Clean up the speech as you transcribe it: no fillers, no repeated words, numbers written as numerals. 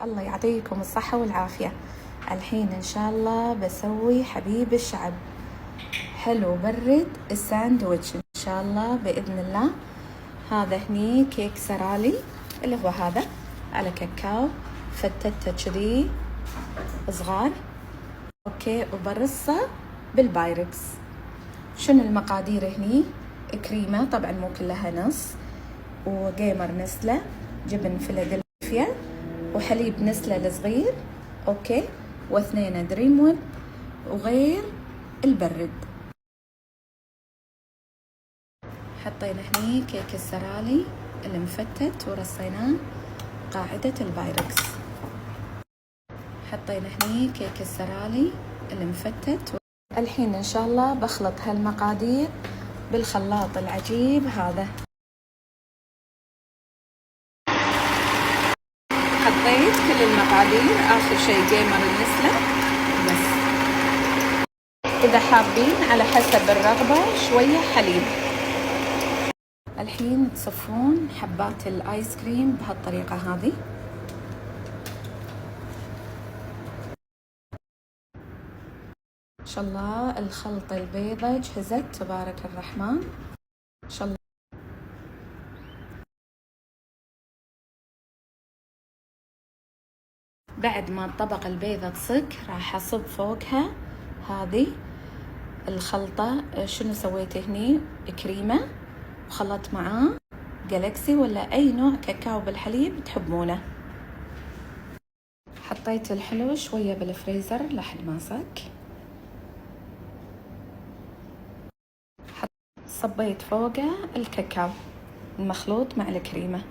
الله يعطيكم الصحة والعافية. الحين إن شاء الله بسوي حبيب الشعب، حلو برد الساندويتش إن شاء الله بإذن الله. هذا هني كيك سرالي اللي هو هذا على كاكاو، فتته كذي صغار، أوكي، وبرصه بالبايركس. شنو المقادير هني؟ كريمة طبعا مو كلها، نص، وجيمر نسلة، جبن فيلادلفيا، وحليب نسلة الصغير، اوكي، واثنين دريمون، وغير البرد. حطينا هني كيك السرالي المفتت ورصيناه قاعدة البايركس. حطينا هني كيك السرالي المفتت. الحين ان شاء الله بخلط هالمقادير بالخلاط العجيب هذا. حطيت كل المقادير، آخر شيء جيمر النسلة بس. إذا حابين على حسب الرغبة شوية حليب. الحين تصفون حبات الآيس كريم بهالطريقة هذه. إن شاء الله الخلطة البيضة جهزت، تبارك الرحمن. إن شاء الله بعد ما الطبقة البيضة تصك راح أصب فوقها هذه الخلطة. شنو سويت هني؟ كريمة، وخلطت معاه جالكسي ولا أي نوع كاكاو بالحليب تحبونه. حطيت الحلو شوية بالفريزر لحد ما صك. صبيت فوقه الكاكاو المخلوط مع الكريمة.